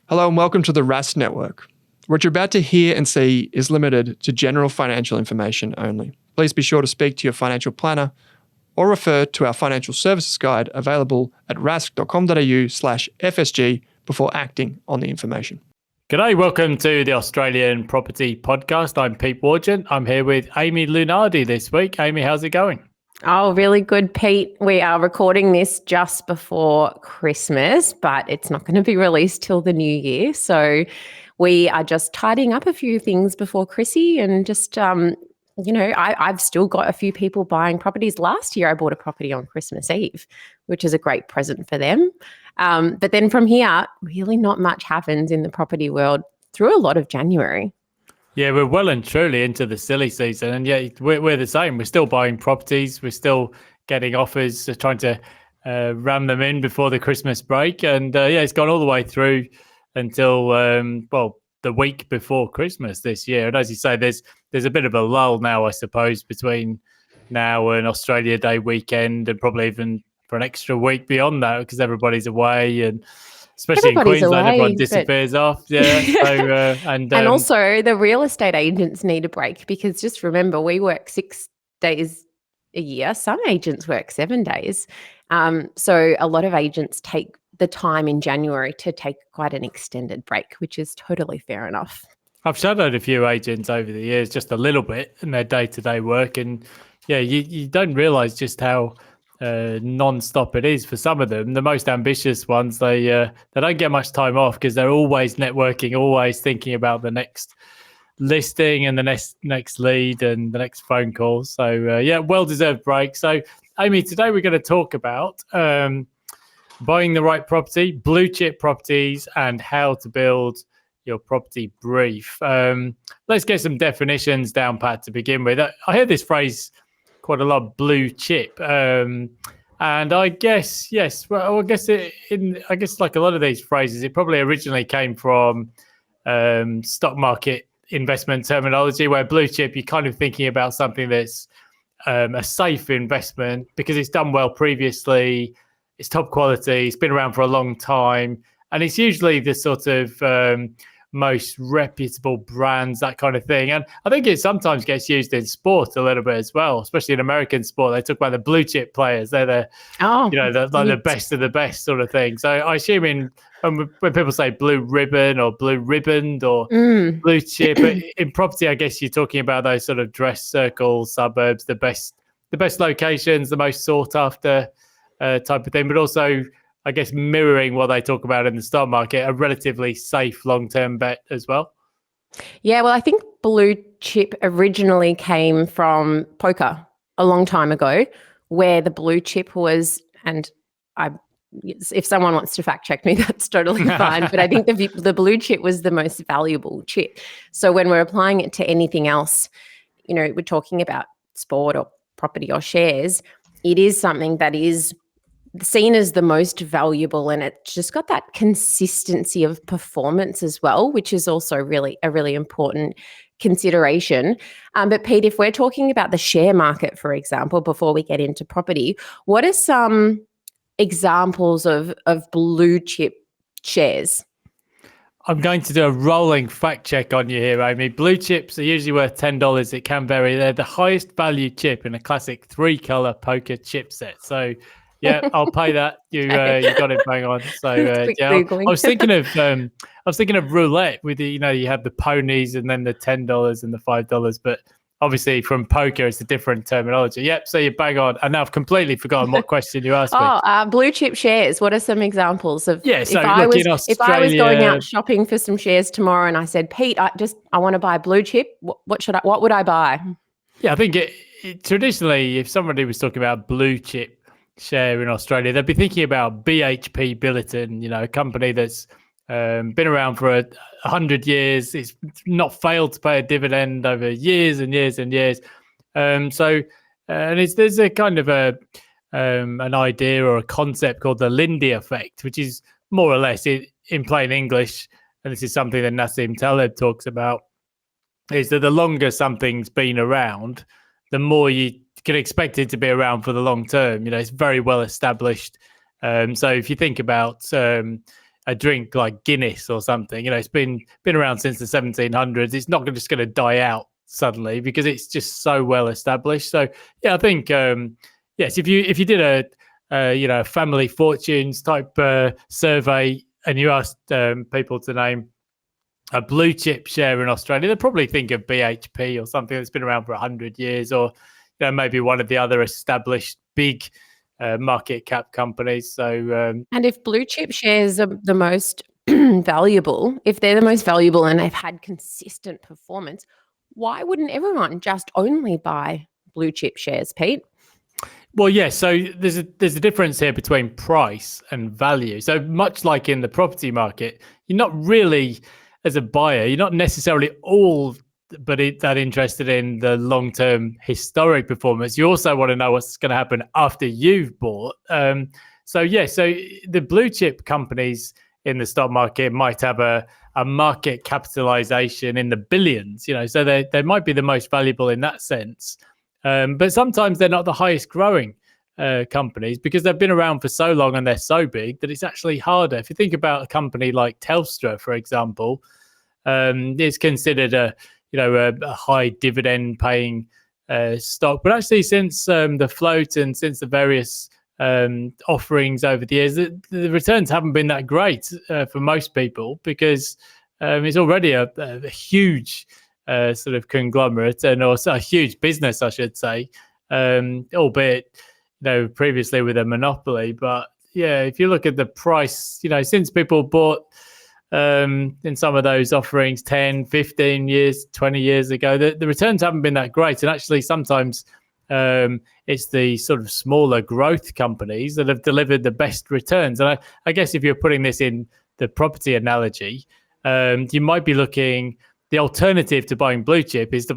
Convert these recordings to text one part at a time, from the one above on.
Hello and welcome to the Rask Network. What you're about to hear and see is limited to general financial information only. Please be sure to speak to your financial planner or refer to our financial services guide available at rask.com.au/FSG before acting on the information. G'day, welcome to the Australian Property Podcast. I'm Pete Wargent. I'm here with Amy Lunardi this week. Amy, how's it going? Oh, really good, Pete. We are recording this just before Christmas, but it's not going to be released till the new year. So we are just tidying up a few things before Chrissy and just, I've still got a few people buying properties. Last year, I bought a property on Christmas Eve, which is a great present for them. But then from here, really not much happens in the property world through a lot of January. Yeah, we're well and truly into the silly season. And yeah, we're the same. We're still buying properties. We're still getting offers, trying to ram them in before the Christmas break. And it's gone all the way through until, the week before Christmas this year. And as you say, there's a bit of a lull now, I suppose, between now and Australia Day weekend and probably even for an extra week beyond that because everybody's away and especially Everybody's in Queensland, away, everyone disappears off. Yeah. So, and also the real estate agents need a break because just remember, we work 6 days a year. Some agents work 7 days. So a lot of agents take the time in January to take quite an extended break, which is totally fair enough. I've shadowed a few agents over the years, just a little bit in their day-to-day work. And yeah, you don't realise just how non-stop it is for some of them. The most ambitious ones, they don't get much time off because they're always networking, always thinking about the next listing and the next lead and the next phone call. So well-deserved break. So Amy, today we're going to talk about buying the right property, blue chip properties, and how to build your property brief. Let's get some definitions down pat to begin with. I hear this phrase quite a lot, blue chip, and I guess like a lot of these phrases, it probably originally came from stock market investment terminology, where blue chip you're kind of thinking about something that's a safe investment because it's done well previously, it's top quality, it's been around for a long time, and it's usually the sort of most reputable brands, that kind of thing. And I think it sometimes gets used in sport a little bit as well, especially in American sport. They talk about the blue chip players. They're the best of the best sort of thing. So I assume when people say blue ribbon or blue ribboned or blue chip, in property, I guess you're talking about those sort of dress circle suburbs, the best locations, the most sought after type of thing, but also I guess mirroring what they talk about in the stock market, a relatively safe long-term bet as well. Yeah, well, I think blue chip originally came from poker a long time ago, where the blue chip was, and if someone wants to fact check me, that's totally fine. But I think the blue chip was the most valuable chip. So when we're applying it to anything else, we're talking about sport or property or shares, it is something that is seen as the most valuable, and it's just got that consistency of performance as well, which is also a really important consideration. But Pete, if we're talking about the share market, for example, before we get into property, what are some examples of blue chip shares? I'm going to do a rolling fact check on you here, Amy. Blue chips are usually worth $10. It can vary. They're the highest value chip in a classic 3-color poker chip set. So yeah, I'll pay that. You got it bang on. So I was thinking of roulette with you have the ponies and then the $10 and the $5, but obviously from poker it's a different terminology. Yep, so you bang on. And now I've completely forgotten what question you asked me. Blue chip shares. What are some examples of? Yeah, so if I was going out shopping for some shares tomorrow and I said, Pete, I want to buy blue chip. What would I buy? Yeah, I think it traditionally, if somebody was talking about blue chip share in Australia, they'd be thinking about BHP Billiton, a company that's been around for 100 years. It's not failed to pay a dividend over years and years and years. There's a kind of an idea or a concept called the Lindy effect, which is more or less in plain English, and this is something that Nassim Taleb talks about, is that the longer something's been around, the more you can expect it to be around for the long term. It's very well established. So if you think about a drink like Guinness or something. You know, it's been around since the 1700s. It's not just going to die out suddenly because it's just so well established. So yeah, I think yes, if you did a family fortunes type survey and you asked people to name a blue chip share in Australia, they'd probably think of BHP or something that's been around for 100 years, or maybe one of the other established big market cap companies. So and if blue chip shares are the most valuable, if they're the most valuable and they've had consistent performance, why wouldn't everyone just only buy blue chip shares, Pete? Well, yeah. So there's a difference here between price and value. So much like in the property market, you're not really, as a buyer, you're not necessarily all but that interested in the long-term historic performance. You also want to know what's going to happen after you've bought. So the blue chip companies in the stock market might have a market capitalization in the billions, so they might be the most valuable in that sense. But sometimes they're not the highest growing companies because they've been around for so long and they're so big that it's actually harder. If you think about a company like Telstra, for example, it's considered a high dividend paying stock, but actually since the float and since the various offerings over the years, the returns haven't been that great for most people because it's already a huge sort of conglomerate and also a huge business, I should say, albeit previously with a monopoly. But yeah, if you look at the price, since people bought in some of those offerings 10, 15 years, 20 years ago, the returns haven't been that great. And actually sometimes it's the sort of smaller growth companies that have delivered the best returns. And I guess if you're putting this in the property analogy, you might be looking, the alternative to buying blue chip is to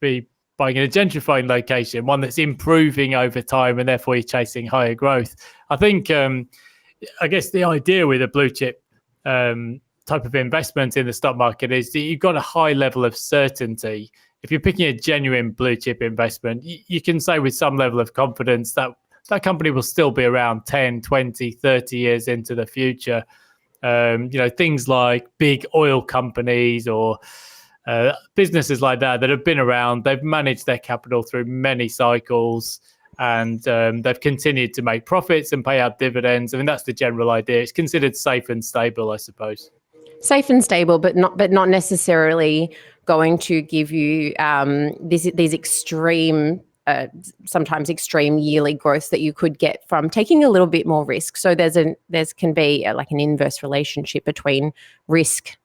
be buying in a gentrifying location, one that's improving over time and therefore you're chasing higher growth. I think, I guess the idea with a blue chip type of investment in the stock market is that you've got a high level of certainty. If you're picking a genuine blue chip investment, you can say with some level of confidence that that company will still be around 10, 20, 30 years into the future. Things like big oil companies or businesses like that have been around, they've managed their capital through many cycles and they've continued to make profits and pay out dividends. I mean, that's the general idea. It's considered safe and stable, I suppose. Safe and stable, but not necessarily going to give you these extreme, sometimes extreme yearly growth that you could get from taking a little bit more risk. So there's can be like an inverse relationship between risk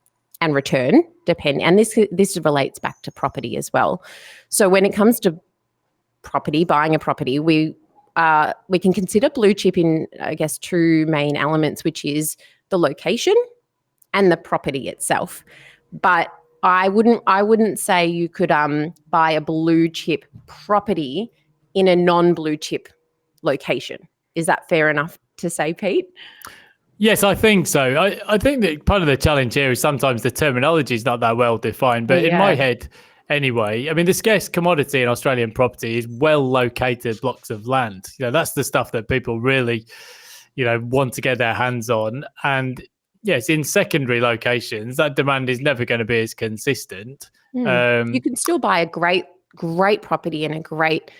and return, and this relates back to property as well. So when it comes to property, buying a property, we can consider blue chip in, I guess, two main elements, which is the location and the property itself. But I wouldn't say you could buy a blue chip property in a non-blue chip location. Is that fair enough to say, Pete? Yes, I think so. I think that part of the challenge here is sometimes the terminology is not that well defined, but in my head anyway, I mean, the scarce commodity in Australian property is well located blocks of land. That's the stuff that people really, want to get their hands on. And yes, in secondary locations, that demand is never going to be as consistent. You can still buy a great property and a great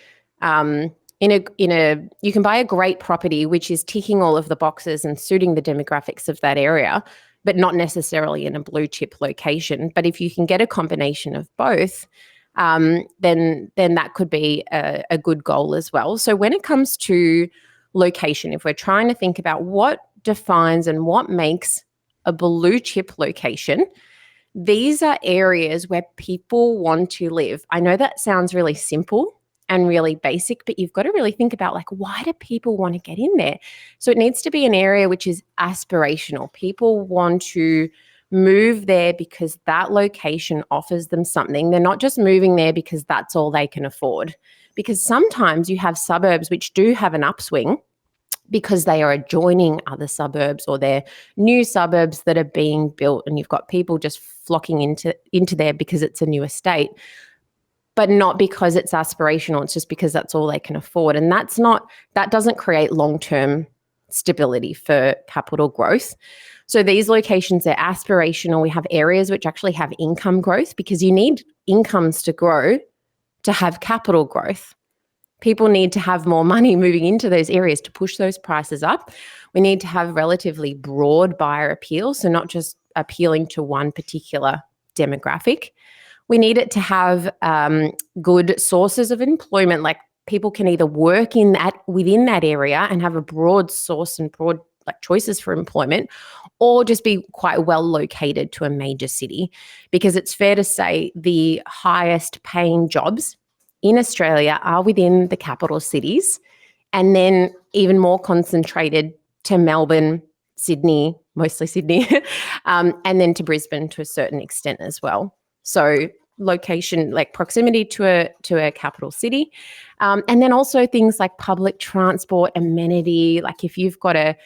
you can buy a great property which is ticking all of the boxes and suiting the demographics of that area, but not necessarily in a blue chip location. But if you can get a combination of both, then that could be a good goal as well. So when it comes to location, if we're trying to think about what defines and what makes a blue chip location, these are areas where people want to live. I know that sounds really simple and really basic, but you've got to really think about, like, why do people want to get in there? So it needs to be an area which is aspirational. People want to move there because that location offers them something. They're not just moving there because that's all they can afford. Because sometimes you have suburbs which do have an upswing because they are adjoining other suburbs or they're new suburbs that are being built, and you've got people just flocking into there because it's a new estate, but not because it's aspirational. It's just because that's all they can afford. And that doesn't create long-term stability for capital growth. So these locations are aspirational. We have areas which actually have income growth because you need incomes to grow to have capital growth. People need to have more money moving into those areas to push those prices up. We need to have relatively broad buyer appeal, so not just appealing to one particular demographic. We need it to have good sources of employment, like people can either work within that area and have a broad source and broad choices for employment, or just be quite well located to a major city. Because it's fair to say the highest paying jobs in Australia are within the capital cities, and then even more concentrated to Melbourne, Sydney, mostly Sydney, and then to Brisbane to a certain extent as well. So location, like proximity to a capital city, and then also things like public transport, amenity. Like if you've got a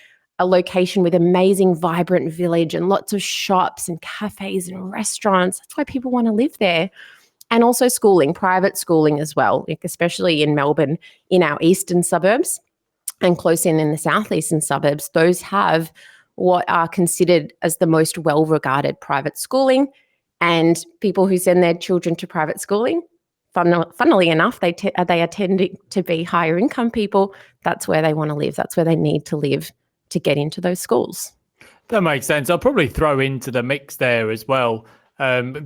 location with amazing, vibrant village and lots of shops and cafes and restaurants, that's why people want to live there. And also schooling, private schooling as well, like especially in Melbourne, in our eastern suburbs and close in the southeastern suburbs. Those have what are considered as the most well-regarded private schooling. And people who send their children to private schooling, funnily enough, they are tending to be higher income people. That's where they want to live. That's where they need to live to get into those schools. That makes sense. I'll probably throw into the mix there as well,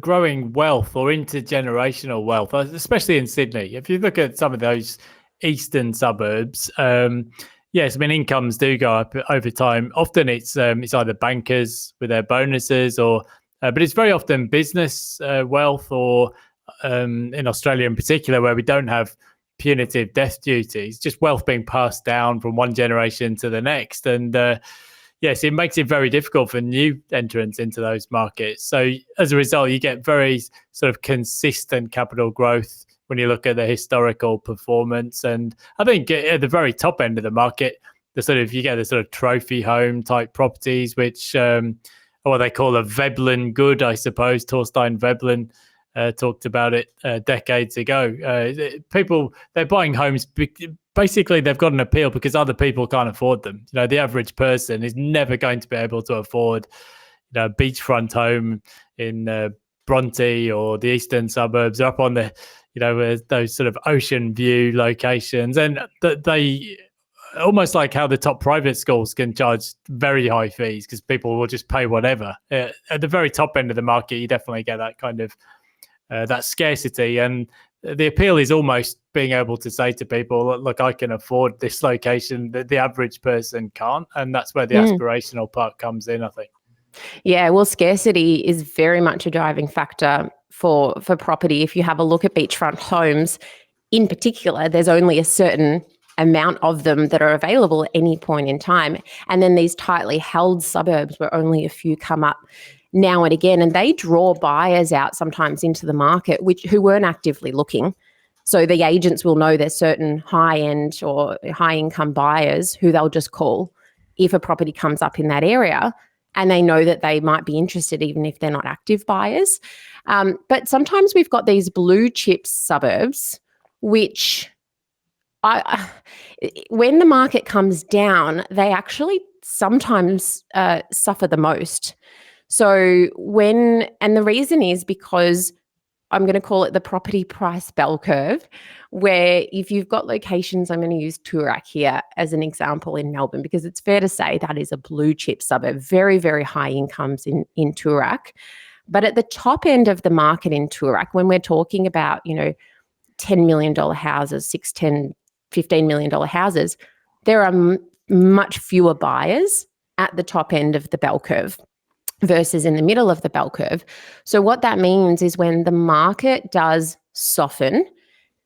growing wealth or intergenerational wealth, especially in Sydney. If you look at some of those eastern suburbs, yes, I mean, incomes do go up over time. Often it's either bankers with their bonuses but it's very often business wealth or in Australia in particular, where we don't have punitive death duties, just wealth being passed down from one generation to the next. And yes, it makes it very difficult for new entrants into those markets. So as a result, you get very sort of consistent capital growth when you look at the historical performance. And I think at the very top end of the market, you get the sort of trophy home type properties, which what they call a Veblen good, I suppose. Torstein Veblen talked about it decades ago. People, they're buying homes. Basically, they've got an appeal because other people can't afford them. The average person is never going to be able to afford, a beachfront home in Bronte or the eastern suburbs, up on the, those sort of ocean view locations, and they almost like how the top private schools can charge very high fees because people will just pay whatever. At the very top end of the market, you definitely get that kind of that scarcity, and the appeal is almost being able to say to people, look, I can afford this location that the average person can't. And that's where the aspirational part comes in, I think. Yeah, well, scarcity is very much a driving factor for property. If you have a look at beachfront homes in particular, there's only a certain amount of them that are available at any point in time. And then these tightly held suburbs where only a few come up now and again, and they draw buyers out sometimes into the market who weren't actively looking. So the agents will know there's certain high-end or high-income buyers who they'll just call if a property comes up in that area, and they know that they might be interested even if they're not active buyers. But sometimes we've got these blue chip suburbs, which when the market comes down, they actually sometimes suffer the most. So and the reason is because I'm going to call it the property price bell curve, where if you've got locations, I'm going to use Toorak here as an example in Melbourne, because it's fair to say that is a blue chip suburb, very, very high incomes in Toorak. But at the top end of the market in Toorak, when we're talking about, $10 million houses, $6, $10, $15 million houses, there are much fewer buyers at the top end of the bell curve versus in the middle of the bell curve. So what that means is when the market does soften,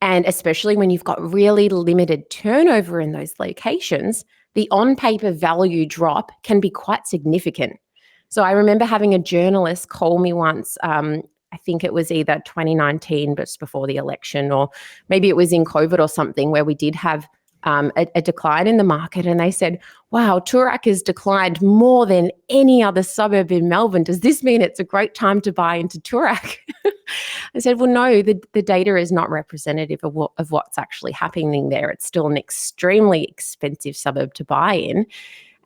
and especially when you've got really limited turnover in those locations, the on-paper value drop can be quite significant. So I remember having a journalist call me once, I think it was either 2019, but just before the election, or maybe it was in COVID or something, where we did have a decline in the market, and they said, wow, Toorak has declined more than any other suburb in Melbourne. Does this mean it's a great time to buy into Toorak? I said, well, no, the data is not representative of what's actually happening there. It's still an extremely expensive suburb to buy in.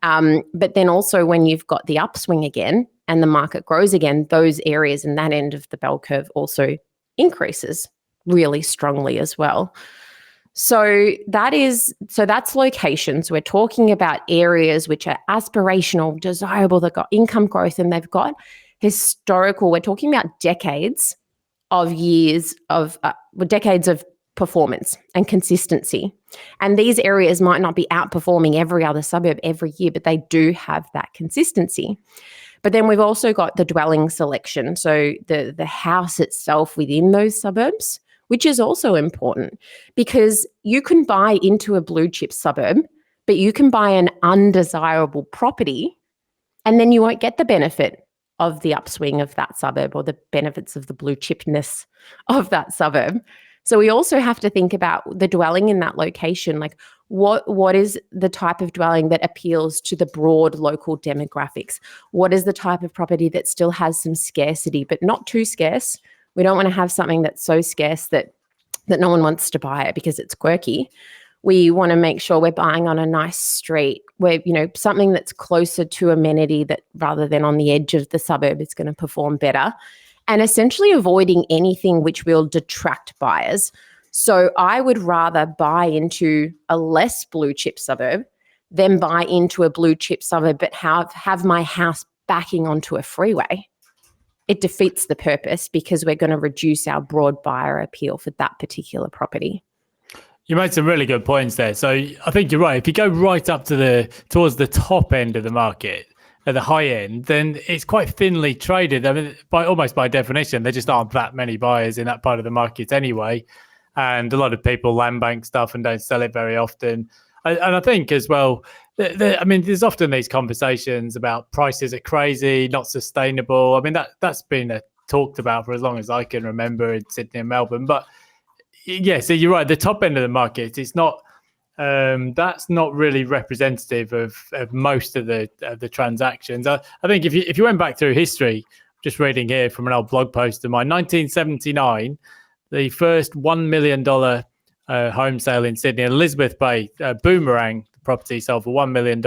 But then also when you've got the upswing again and the market grows again, those areas in that end of the bell curve also increases really strongly as well. So that's locations. We're talking about areas which are aspirational, desirable, they've got income growth, and they've got historical, we're talking about decades of performance and consistency. And these areas might not be outperforming every other suburb every year, but they do have that consistency. But then we've also got the dwelling selection, so the house itself within those suburbs, which is also important, because you can buy into a blue chip suburb, but you can buy an undesirable property and then you won't get the benefit of the upswing of that suburb or the benefits of the blue chipness of that suburb. So we also have to think about the dwelling in that location, like what is the type of dwelling that appeals to the broad local demographics? What is the type of property that still has some scarcity, but not too scarce? We don't want to have something that's so scarce that no one wants to buy it because it's quirky. We want to make sure we're buying on a nice street where, something that's closer to amenity that rather than on the edge of the suburb is going to perform better, and essentially avoiding anything which will detract buyers. So I would rather buy into a less blue chip suburb than buy into a blue chip suburb but have my house backing onto a freeway. It defeats the purpose because we're going to reduce our broad buyer appeal for that particular property. You made some really good points there. So I think you're right. If you go right up to towards the top end of the market, at the high end, then it's quite thinly traded. I mean, almost by definition, there just aren't that many buyers in that part of the market anyway. And a lot of people land bank stuff and don't sell it very often. And I think as well, there's often these conversations about prices are crazy, not sustainable. I mean, that's been talked about for as long as I can remember in Sydney and Melbourne. But yeah, so you're right. The top end of the market, it's not. That's not really representative of most of the transactions. I think if you went back through history, just reading here from an old blog post of mine, 1979, the first $1 million home sale in Sydney, Elizabeth Bay, Boomerang property sold for $1 million,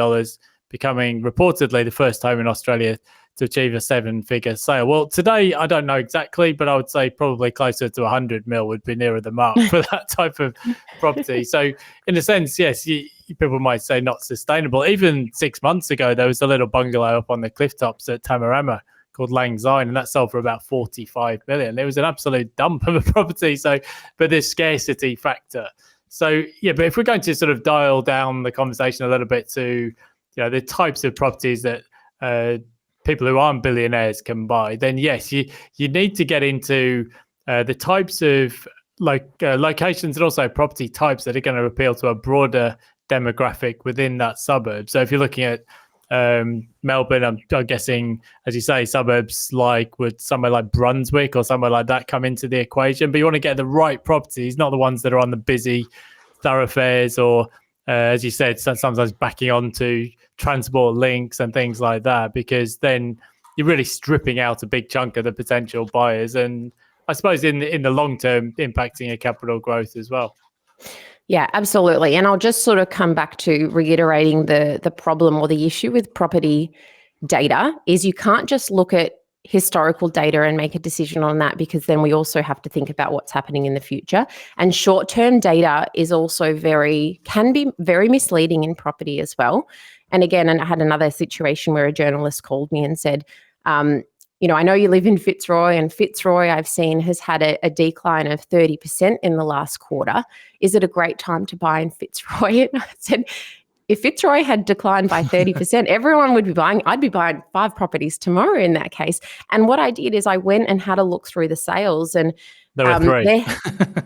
becoming reportedly the first home in Australia to achieve a 7-figure sale. Well, today, I don't know exactly, but I would say probably closer to 100 mil would be nearer the mark for that type of property. So in a sense, yes, people might say not sustainable. Even 6 months ago, there was a little bungalow up on the cliff tops at Tamarama called Lang Syne, and that sold for about 45 million. It was an absolute dump of a property. So, but there's scarcity factor. So yeah, but if we're going to sort of dial down the conversation a little bit to, the types of properties that people who aren't billionaires can buy, then yes, you need to get into the types of locations and also property types that are going to appeal to a broader demographic within that suburb. So if you're looking at Melbourne, I'm guessing, as you say, suburbs would somewhere like Brunswick or somewhere like that come into the equation. But you want to get the right properties, not the ones that are on the busy thoroughfares or, as you said, sometimes backing onto transport links and things like that, because then you're really stripping out a big chunk of the potential buyers. And I suppose in the long term, impacting your capital growth as well. Yeah, absolutely. And I'll just sort of come back to reiterating the problem or the issue with property data is you can't just look at historical data and make a decision on that, because then we also have to think about what's happening in the future. And short-term data is also can be very misleading in property as well. And again, and I had another situation where a journalist called me and said, I know you live in Fitzroy, and Fitzroy I've seen has had a decline of 30% in the last quarter. Is it a great time to buy in Fitzroy? And I said, if Fitzroy had declined by 30%, everyone would be buying. I'd be buying 5 properties tomorrow in that case. And what I did is I went and had a look through the sales, and there were 3.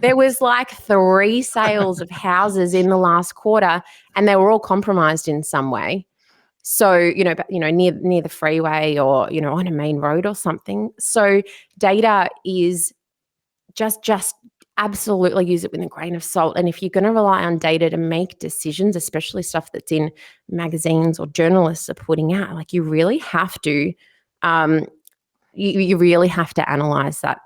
there was like 3 sales of houses in the last quarter, and they were all compromised in some way. So, near the freeway or, on a main road or something. So data is just absolutely use it with a grain of salt. And if you're going to rely on data to make decisions, especially stuff that's in magazines or journalists are putting out, like you really have to you really have to analyze that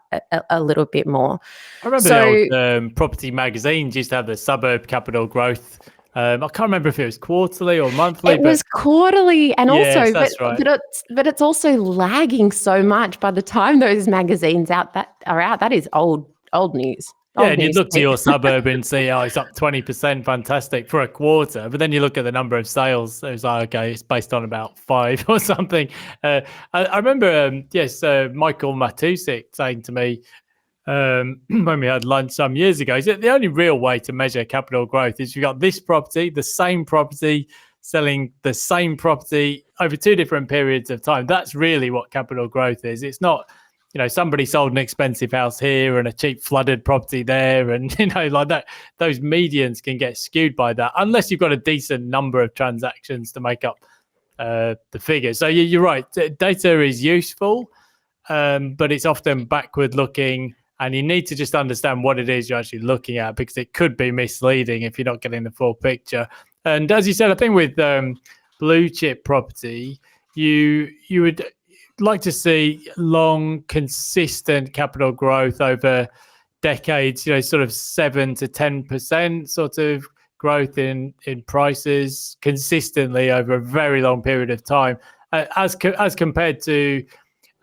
a little bit more. I remember the old property magazines used to have the suburb capital growth. I can't remember if it was quarterly or monthly. It was quarterly, and yes, also, that's right. but it's also lagging so much. By the time those magazines are out, that is old news. And you look to your suburb and see, it's up 20%, fantastic for a quarter. But then you look at the number of sales, it was like, okay, it's based on about 5 or something. I remember, Michael Matusik saying to me when we had lunch some years ago, he said the only real way to measure capital growth is you've got this property, the same property, selling the same property over 2 different periods of time. That's really what capital growth is. It's not, somebody sold an expensive house here and a cheap flooded property there. And, like that, those medians can get skewed by that unless you've got a decent number of transactions to make up the figure. So you're right. Data is useful, but it's often backward looking, and you need to just understand what it is you're actually looking at, because it could be misleading if you're not getting the full picture. And as you said, I think with blue chip property, you would like to see long, consistent capital growth over decades, sort of 7 to 10% sort of growth in prices consistently over a very long period of time, as compared to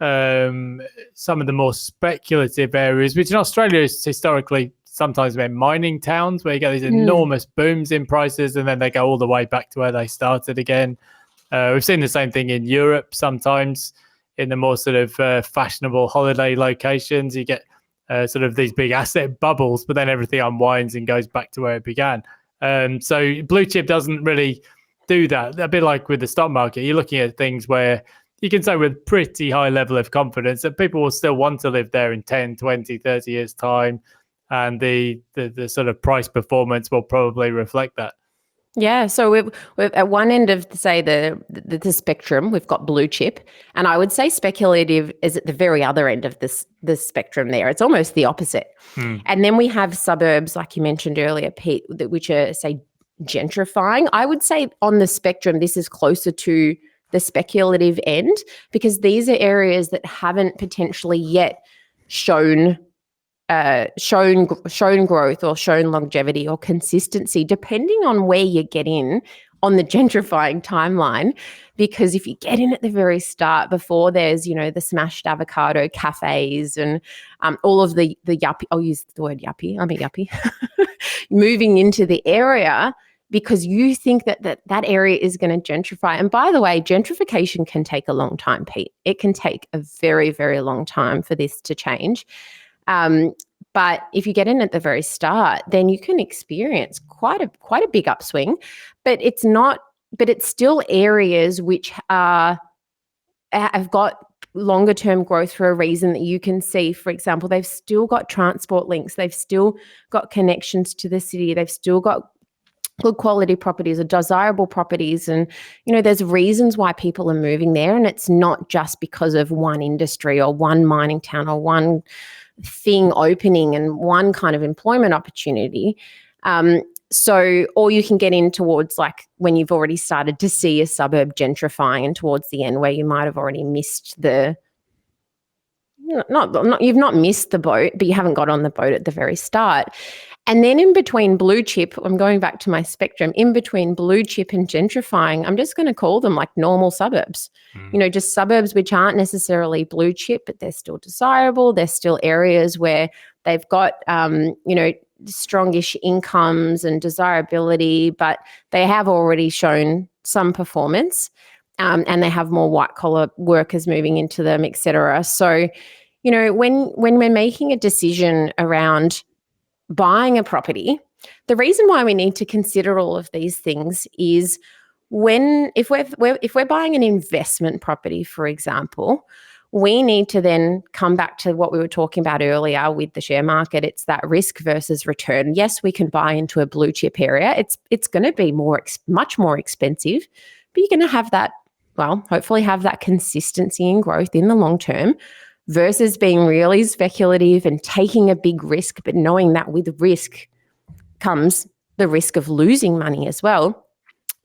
some of the more speculative areas, which in Australia is historically sometimes been mining towns, where you get these enormous booms in prices and then they go all the way back to where they started again. We've seen the same thing in Europe sometimes. In the more sort of fashionable holiday locations, you get sort of these big asset bubbles, but then everything unwinds and goes back to where it began. So blue chip doesn't really do that. A bit like with the stock market, you're looking at things where you can say with pretty high level of confidence that people will still want to live there in 10, 20, 30 years' time. And the sort of price performance will probably reflect that. Yeah, so we've at one end of, say, the spectrum, we've got blue chip, and I would say speculative is at the very other end of the spectrum there. It's almost the opposite. And then we have suburbs, like you mentioned earlier, Pete, which are, say, gentrifying. I would say on the spectrum, this is closer to the speculative end, because these are areas that haven't potentially yet shown growth or shown longevity or consistency, depending on where you get in on the gentrifying timeline. Because if you get in at the very start, before there's, the smashed avocado cafes and all of the yuppie, I'll use the word yuppie, I'm a yuppie, moving into the area because you think that area is going to gentrify. And by the way, gentrification can take a long time, Pete. It can take a very, very long time for this to change. But if you get in at the very start, then you can experience quite a big upswing. But it's still areas which have got longer term growth for a reason that you can see. For example, they've still got transport links, they've still got connections to the city, they've still got good quality properties or desirable properties. And, there's reasons why people are moving there. And it's not just because of one industry or one mining town or one thing opening and one kind of employment opportunity. Or you can get in towards like when you've already started to see a suburb gentrifying, and towards the end where you might have already missed you've not missed the boat, but you haven't got on the boat at the very start. And then in between blue chip, I'm going back to my spectrum, in between blue chip and gentrifying, I'm just going to call them like normal suburbs, just suburbs which aren't necessarily blue chip, but they're still desirable. They're still areas where they've got, strongish incomes and desirability, but they have already shown some performance, and they have more white collar workers moving into them, et cetera. So, when we're making a decision around buying a property, the reason why we need to consider all of these things is if we're buying an investment property, for example, we need to then come back to what we were talking about earlier with the share market. It's that risk versus return. Yes, we can buy into a blue chip area. It's going to be much more expensive, but you're going to have that, hopefully have that consistency in growth in the long term, versus being really speculative and taking a big risk, but knowing that with risk comes the risk of losing money as well.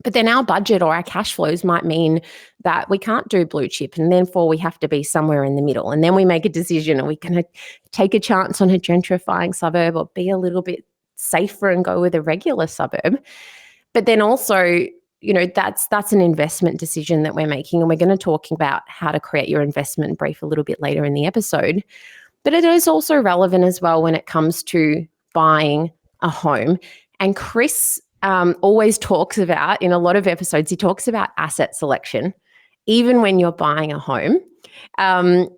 But then our budget or our cash flows might mean that we can't do blue chip, and therefore we have to be somewhere in the middle. And then we make a decision, are we going to take a chance on a gentrifying suburb or be a little bit safer and go with a regular suburb? But then also, that's an investment decision that we're making, and we're going to talk about how to create your investment brief a little bit later in the episode. But it is also relevant as well when it comes to buying a home. And Chris always talks about, in a lot of episodes, he talks about asset selection, even when you're buying a home. And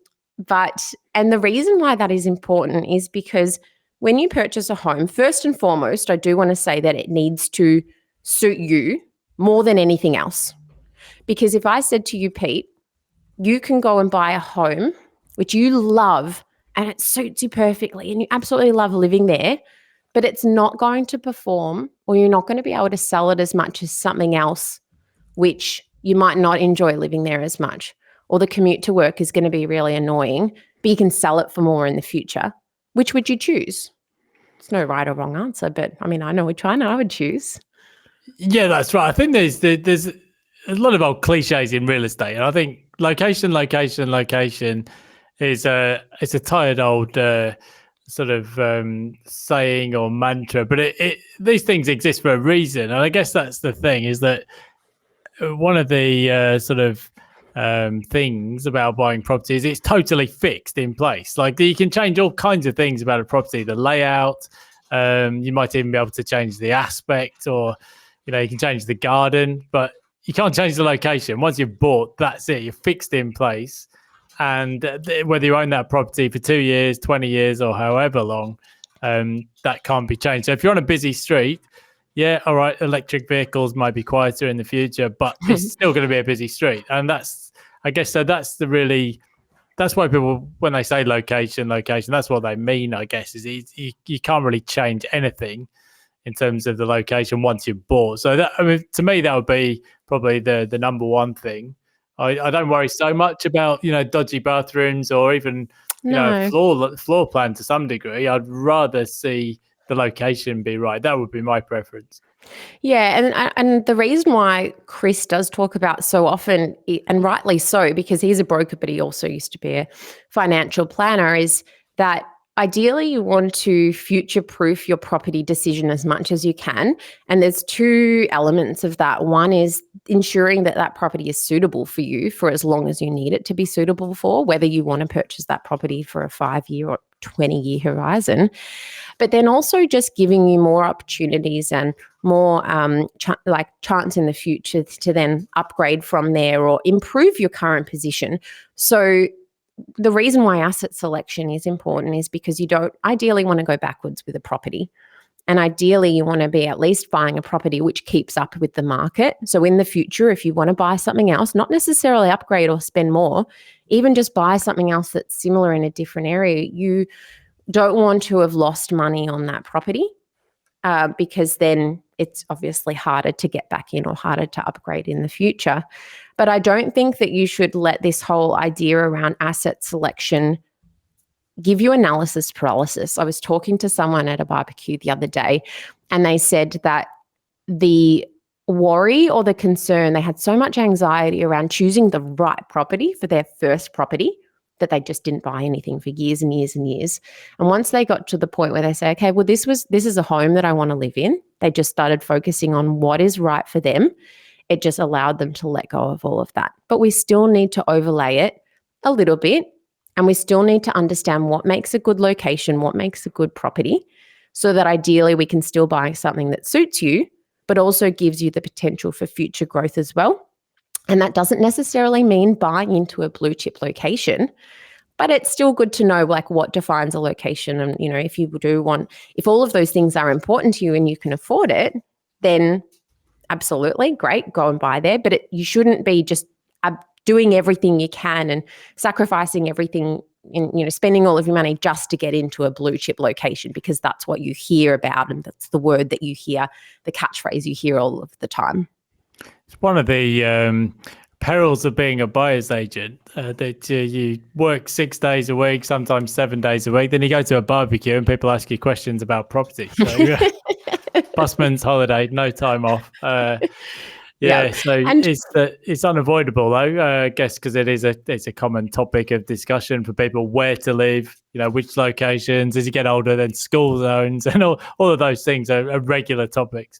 the reason why that is important is because when you purchase a home, first and foremost, I do want to say that it needs to suit you more than anything else. Because if I said to you, Pete, you can go and buy a home which you love and it suits you perfectly and you absolutely love living there, but it's not going to perform, or you're not going to be able to sell it as much as something else which you might not enjoy living there as much, or the commute to work is going to be really annoying, but you can sell it for more in the future. Which would you choose? There's no right or wrong answer, but I mean, I know which one I would choose. Yeah, that's right. I think there's a lot of old cliches in real estate, and I think location is it's a tired old sort of saying or mantra, but these things exist for a reason, and I guess that's the thing, is that one of the sort of things about buying property is it's totally fixed in place. Like, you can change all kinds of things about a property, the layout. You might even be able to change the aspect, or you can change the garden, but you can't change the location. Once you've bought, that's it. You're fixed in place. And whether you own that property for 2 years, 20 years, or however long, that can't be changed. So if you're on a busy street, yeah, all right, electric vehicles might be quieter in the future, but it's still going to be a busy street. And that's why people, when they say location, that's what they mean, I guess, is you can't really change anything in terms of the location once you've bought. So to me, that would be probably the number one thing. I don't worry so much about, dodgy bathrooms or even, floor plan to some degree. I'd rather see the location be right. That would be my preference. Yeah, and the reason why Chris does talk about so often, and rightly so, because he's a broker, but he also used to be a financial planner, is that ideally you want to future-proof your property decision as much as you can. And there's two elements of that. One is ensuring that that property is suitable for you for as long as you need it to be suitable for, whether you want to purchase that property for a 5-year or 20-year horizon. But then also just giving you more opportunities and more chance in the future to then upgrade from there or improve your current position. So the reason why asset selection is important is because you don't ideally want to go backwards with a property. And ideally, you want to be at least buying a property which keeps up with the market. So in the future, if you want to buy something else, not necessarily upgrade or spend more, even just buy something else that's similar in a different area, you don't want to have lost money on that property because then it's obviously harder to get back in or harder to upgrade in the future. But I don't think that you should let this whole idea around asset selection give you analysis paralysis. I was talking to someone at a barbecue the other day, and they said that the worry or the concern, they had so much anxiety around choosing the right property for their first property that they just didn't buy anything for years and years and years. And once they got to the point where they say, okay, well, this is a home that I want to live in, they just started focusing on what is right for them. It just allowed them to let go of all of that. But we still need to overlay it a little bit, and we still need to understand what makes a good location, what makes a good property, so that ideally we can still buy something that suits you, but also gives you the potential for future growth as well. And that doesn't necessarily mean buying into a blue chip location, but it's still good to know what defines a location. And, if all of those things are important to you and you can afford it, then absolutely great, go and buy there. But you shouldn't be just doing everything you can and sacrificing everything in, spending all of your money just to get into a blue chip location, because that's what you hear about. And that's the word that you hear, the catchphrase you hear all of the time. It's one of the perils of being a buyer's agent, that you work 6 days a week, sometimes 7 days a week. Then you go to a barbecue and people ask you questions about property. So, busman's holiday, no time off. Yeah, so And it's unavoidable though, I guess, because it's a common topic of discussion for people where to live, which locations. As you get older, then school zones and all of those things are regular topics.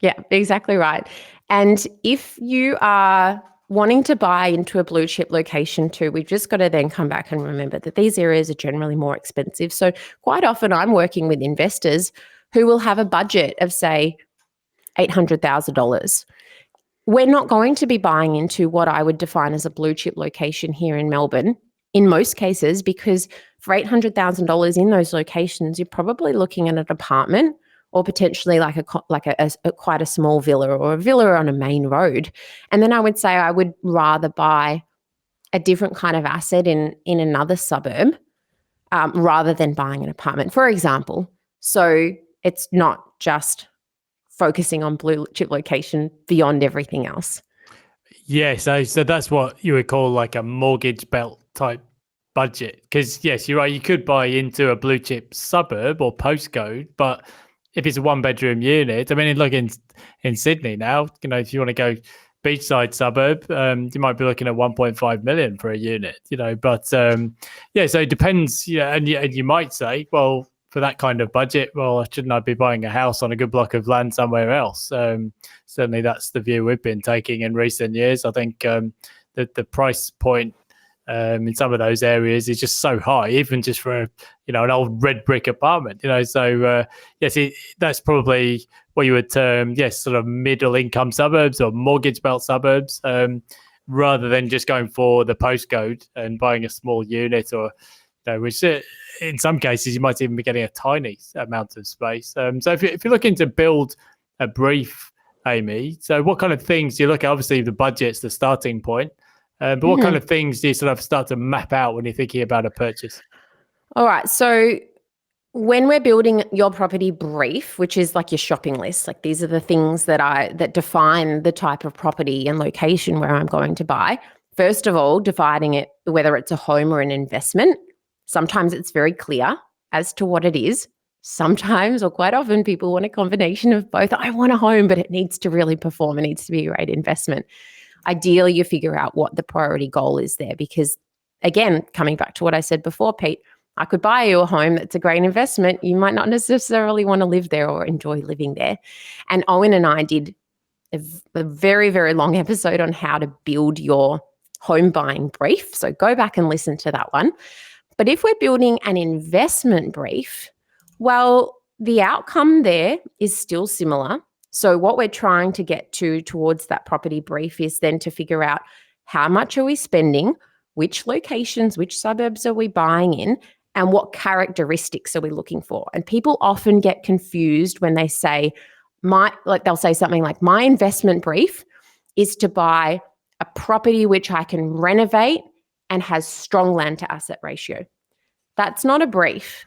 yeah, exactly right. And if you are wanting to buy into a blue chip location too, we've just got to then come back and remember that these areas are generally more expensive. So quite often I'm working with investors who will have a budget of, say, $800,000. We're not going to be buying into what I would define as a blue chip location here in Melbourne in most cases, because for $800,000 in those locations, you're probably looking at an apartment or potentially like a quite a small villa or a villa on a main road. And then I would say I would rather buy a different kind of asset in another suburb rather than buying an apartment, for example. So it's not just focusing on blue chip location beyond everything else. Yeah, so that's what you would call like a mortgage belt type budget. Because yes, you're right, you could buy into a blue chip suburb or postcode, but if it's a 1-bedroom unit, I mean, look in Sydney now, if you want to go beachside suburb, you might be looking at 1.5 million for a unit, but so it depends. Yeah, and you might say, well, for that kind of budget, well, shouldn't I be buying a house on a good block of land somewhere else? Certainly that's the view we've been taking in recent years. I think that the price point in some of those areas is just so high, even just for an old red brick apartment. So yes, that's probably what you would term sort of middle income suburbs or mortgage belt suburbs, rather than just going for the postcode and buying a small unit or which in some cases you might even be getting a tiny amount of space. So if you're looking to build a brief, Amy, so what kind of things do you look at? Obviously the budget's the starting point. But what kind of things do you sort of start to map out when you're thinking about a purchase? All right. So when we're building your property brief, which is like your shopping list, like these are the things that define the type of property and location where I'm going to buy. First of all, dividing it, whether it's a home or an investment. Sometimes it's very clear as to what it is. Sometimes, or quite often, people want a combination of both. I want a home, but it needs to really perform. It needs to be a great investment. Ideally, you figure out what the priority goal is there, because again, coming back to what I said before, Pete, I could buy you a home that's a great investment. You might not necessarily want to live there or enjoy living there. And Owen and I did a very, very long episode on how to build your home buying brief. So go back and listen to that one. But if we're building an investment brief, well, the outcome there is still similar. So what we're trying to get towards that property brief is then to figure out how much are we spending, which locations, which suburbs are we buying in, and what characteristics are we looking for. And people often get confused when they say, they'll say something like, my investment brief is to buy a property which I can renovate and has strong land to asset ratio. That's not a brief.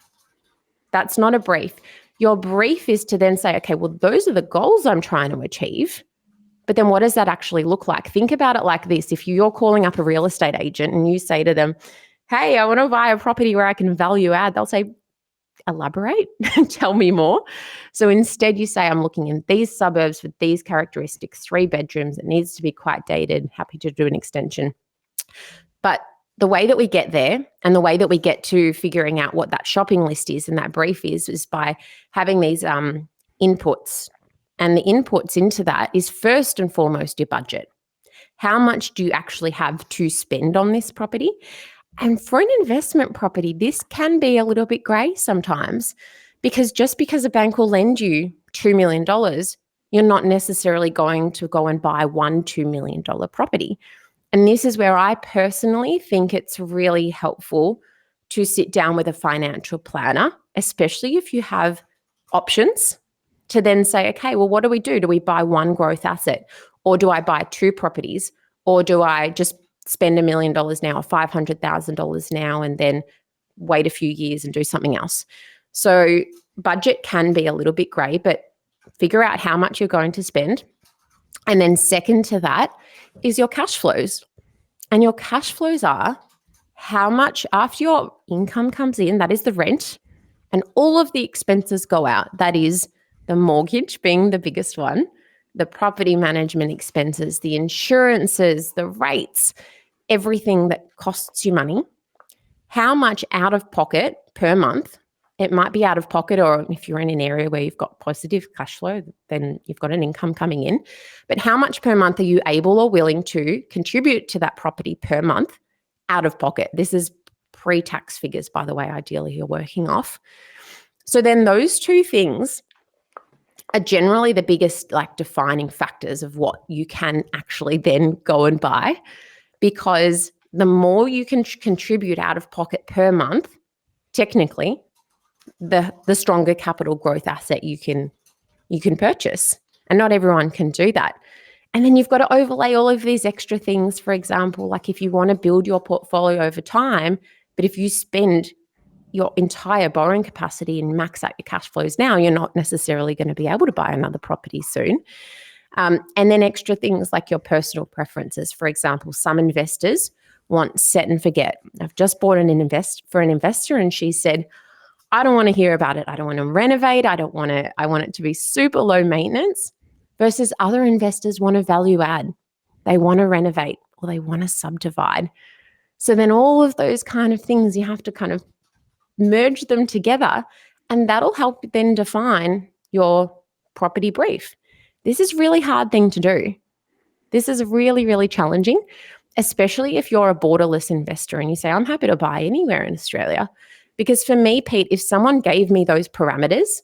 That's not a brief. Your brief is to then say, okay, well, those are the goals I'm trying to achieve. But then what does that actually look like? Think about it like this. If you're calling up a real estate agent and you say to them, hey, I want to buy a property where I can value add, they'll say, elaborate, tell me more. So instead you say, I'm looking in these suburbs with these characteristics, 3 bedrooms, it needs to be quite dated, happy to do an extension. But the way that we get there and the way that we get to figuring out what that shopping list is and that brief is by having these inputs. And the inputs into that is first and foremost your budget. How much do you actually have to spend on this property? And for an investment property, this can be a little bit grey sometimes, because just because a bank will lend you $2 million, you're not necessarily going to go and buy one $2 million property. And this is where I personally think it's really helpful to sit down with a financial planner, especially if you have options, to then say, okay, well, what do we do? Do we buy one growth asset, or do I buy 2 properties, or do I just spend $1 million now or $500,000 now and then wait a few years and do something else? So budget can be a little bit grey, but figure out how much you're going to spend. And then second to that is your cash flows. And your cash flows are how much after your income comes in, that is the rent, and all of the expenses go out. That is the mortgage being the biggest one. the property management expenses, the insurances, the rates, everything that costs you money, how much out of pocket per month, it might be out of pocket, or if you're in an area where you've got positive cash flow, then you've got an income coming in. But how much per month are you able or willing to contribute to that property per month out of pocket? This is pre-tax figures, by the way, ideally you're working off. So then those two things are generally the biggest defining factors of what you can actually then go and buy, because the more you can contribute out of pocket per month, technically, the stronger capital growth asset you can purchase. And not everyone can do that. And then you've got to overlay all of these extra things. For example, like if you want to build your portfolio over time, but if you spend your entire borrowing capacity and max out your cash flows now, you're not necessarily going to be able to buy another property soon. And then extra things like your personal preferences. For example, some investors want set and forget. I've just bought an investor and she said, I don't want to hear about it. I don't want to renovate. I want it to be super low maintenance. Versus other investors want to value add. They want to renovate or they want to subdivide. So then all of those kind of things, you have to kind of merge them together, and that'll help then define your property brief. This is a really hard thing to do. This is really, really challenging, especially if you're a borderless investor and you say, I'm happy to buy anywhere in Australia. Because for me, Pete, if someone gave me those parameters,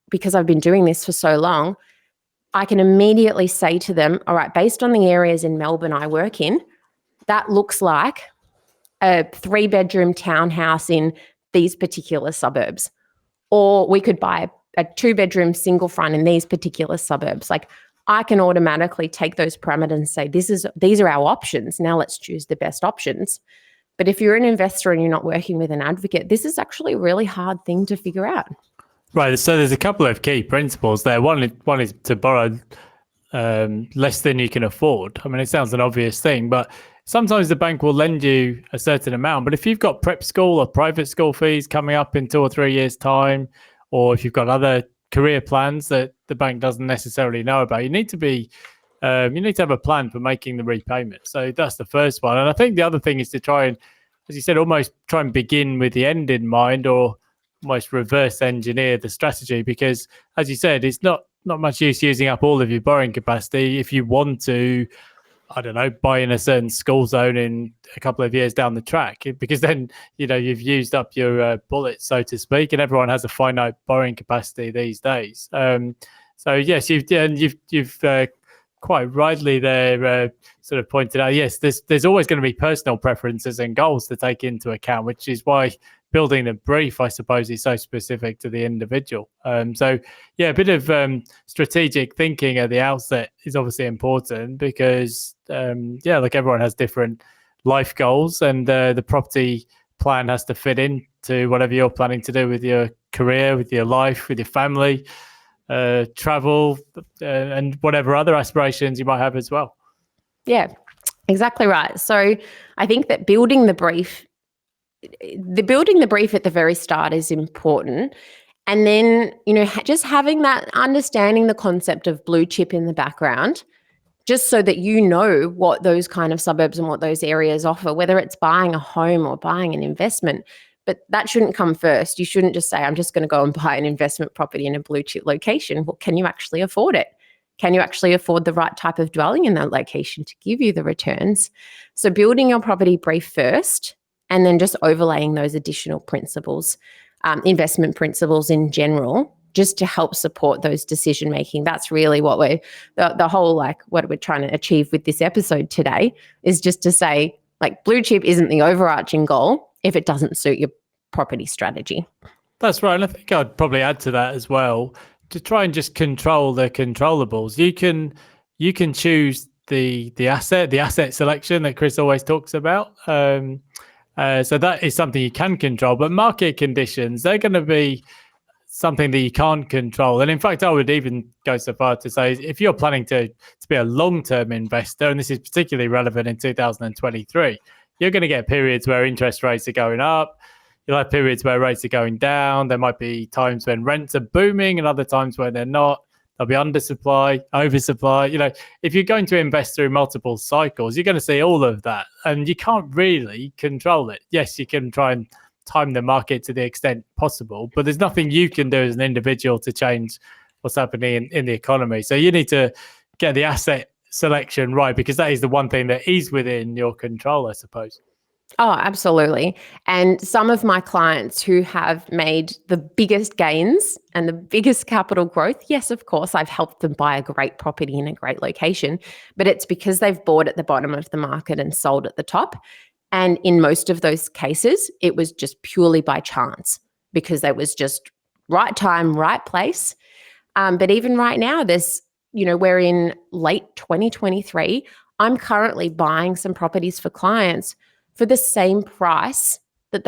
because I've been doing this for so long, I can immediately say to them, all right, based on the areas in Melbourne I work in, that looks like a 3-bedroom townhouse in these particular suburbs. Or we could buy a 2-bedroom single front in these particular suburbs. I can automatically take those parameters and say, these are our options. Now let's choose the best options. But if you're an investor and you're not working with an advocate, this is actually a really hard thing to figure out. Right. So there's a couple of key principles there. One is to borrow less than you can afford. I mean, it sounds an obvious thing, but sometimes the bank will lend you a certain amount. But if you've got prep school or private school fees coming up in 2 or 3 years' time, or if you've got other career plans that the bank doesn't necessarily know about, you need to have a plan for making the repayment. So that's the first one. And I think the other thing is to try and, as you said, almost try and begin with the end in mind, or almost reverse engineer the strategy, because as you said, it's not much use using up all of your borrowing capacity if you want to, I don't know, buy in a certain school zone in a couple of years down the track, because then, you've used up your bullets, so to speak, and everyone has a finite borrowing capacity these days. So yes, you've quite rightly there sort of pointed out, yes, there's always going to be personal preferences and goals to take into account, which is why building the brief, I suppose, is so specific to the individual. So yeah, a bit of strategic thinking at the outset is obviously important, because everyone has different life goals, and the property plan has to fit into whatever you're planning to do with your career, with your life, with your family, travel, and whatever other aspirations you might have as well. Yeah, exactly right. So I think that building the brief at the very start is important. And then, just having that, understanding the concept of blue chip in the background, just so that you know what those kind of suburbs and what those areas offer, whether it's buying a home or buying an investment. But that shouldn't come first. You shouldn't just say, I'm just going to go and buy an investment property in a blue chip location. Well, can you actually afford it? Can you actually afford the right type of dwelling in that location to give you the returns? So building your property brief first, and then just overlaying those additional principles, investment principles in general, just to help support those decision making. That's really what the whole what we're trying to achieve with this episode today, is just to say, blue chip isn't the overarching goal if it doesn't suit your property strategy. That's right. And I think I'd probably add to that as well, to try and just control the controllables. You can choose the asset selection that Chris always talks about. So that is something you can control, but market conditions, they're going to be something that you can't control. And in fact, I would even go so far to say, if you're planning to be a long-term investor, and this is particularly relevant in 2023, you're going to get periods where interest rates are going up. You'll have periods where rates are going down. There might be times when rents are booming and other times when they're not. there'll be undersupply, oversupply. If you're going to invest through multiple cycles, you're going to see all of that, and you can't really control it. Yes, you can try and time the market to the extent possible, but there's nothing you can do as an individual to change what's happening in the economy. So you need to get the asset selection right, because that is the one thing that is within your control, I suppose. Oh, absolutely. And some of my clients who have made the biggest gains and the biggest capital growth, yes, of course, I've helped them buy a great property in a great location, but it's because they've bought at the bottom of the market and sold at the top. And in most of those cases, it was just purely by chance, because that was just right time, right place. But even right now, we're in late 2023. I'm currently buying some properties for clients for the same price that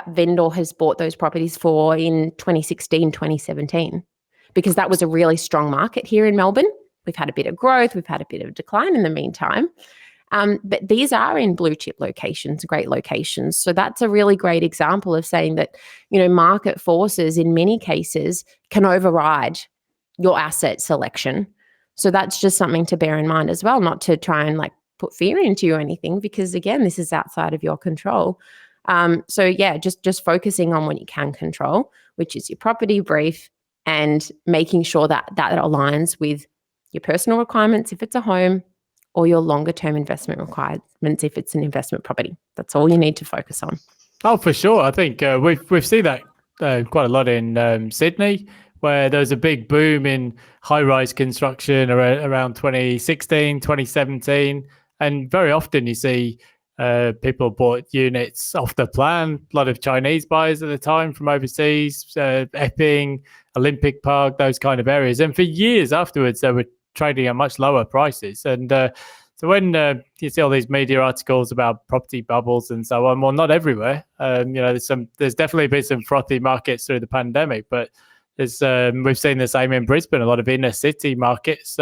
vendor has bought those properties for in 2016, 2017, because that was a really strong market here in Melbourne. We've had a bit of growth, we've had a bit of decline in the meantime. But these are in blue chip locations, great locations. So that's a really great example of saying that, market forces in many cases can override your asset selection. So that's just something to bear in mind as well, not to try and put fear into you or anything, because again, this is outside of your control. Just focusing on what you can control, which is your property brief, and making sure that aligns with your personal requirements if it's a home, or your longer term investment requirements if it's an investment property. That's all you need to focus on. Oh, for sure. I think we've seen that quite a lot in Sydney, where there's a big boom in high-rise construction around 2016, 2017. And very often you see people bought units off the plan, a lot of Chinese buyers at the time from overseas, Epping, Olympic Park, those kind of areas. And for years afterwards, they were trading at much lower prices. And so when you see all these media articles about property bubbles and so on, well, not everywhere. There's definitely been some frothy markets through the pandemic, but we've seen the same in Brisbane. A lot of inner city markets,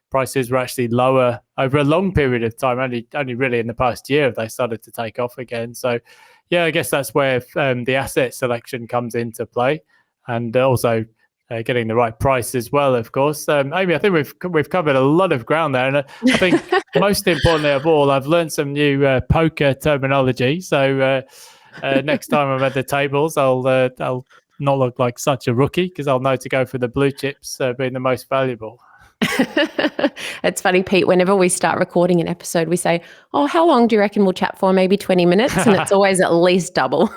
prices were actually lower over a long period of time. Only really in the past year have they started to take off again. So, yeah, I guess that's where the asset selection comes into play, and also getting the right price as well, of course. Amy, I think we've covered a lot of ground there, and I think most importantly of all, I've learned some new poker terminology. So next time I'm at the tables, I'll not look like such a rookie, because I'll know to go for the blue chips being the most valuable. It's funny, Pete, whenever we start recording an episode, we say, oh, how long do you reckon we'll chat for? Maybe 20 minutes. And it's always at least double.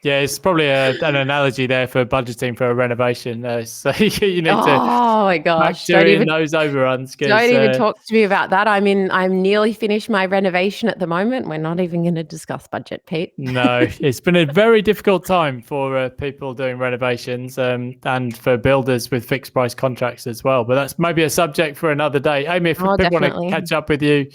Yeah, it's probably an analogy there for budgeting for a renovation. So you need to my gosh, factor in those overruns. Don't even talk to me about that. I'm nearly finished my renovation at the moment. We're not even going to discuss budget, Pete. No, it's been a very difficult time for people doing renovations and for builders with fixed price contracts as well. But that's maybe a subject for another day. Amy, if people want to catch up with you,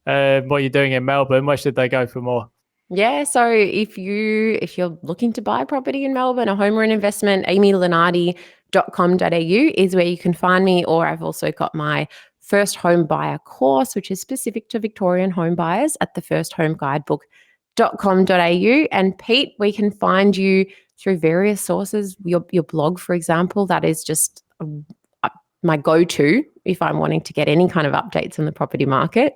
what you're doing in Melbourne, where should they go for more? Yeah, so if you're looking to buy a property in Melbourne, a home or an investment, amylunardi.com.au is where you can find me. Or I've also got my first home buyer course, which is specific to Victorian home buyers, at thefirsthomeguidebook.com.au. And Pete, we can find you through various sources. Your blog, for example, that is just my go-to if I'm wanting to get any kind of updates on the property market.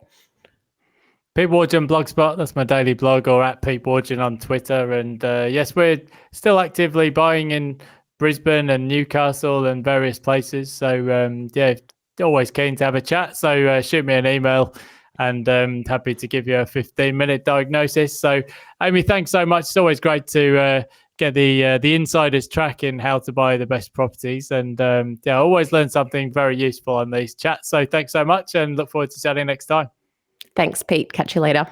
Pete Wargent Blogspot, that's my daily blog, or at Pete Wargent on Twitter. And yes, we're still actively buying in Brisbane and Newcastle and various places. So always keen to have a chat. So shoot me an email, and happy to give you a 15-minute diagnosis. So Amy, thanks so much. It's always great to get the insider's track in how to buy the best properties. And I always learn something very useful on these chats. So thanks so much, and look forward to chatting next time. Thanks, Pete. Catch you later.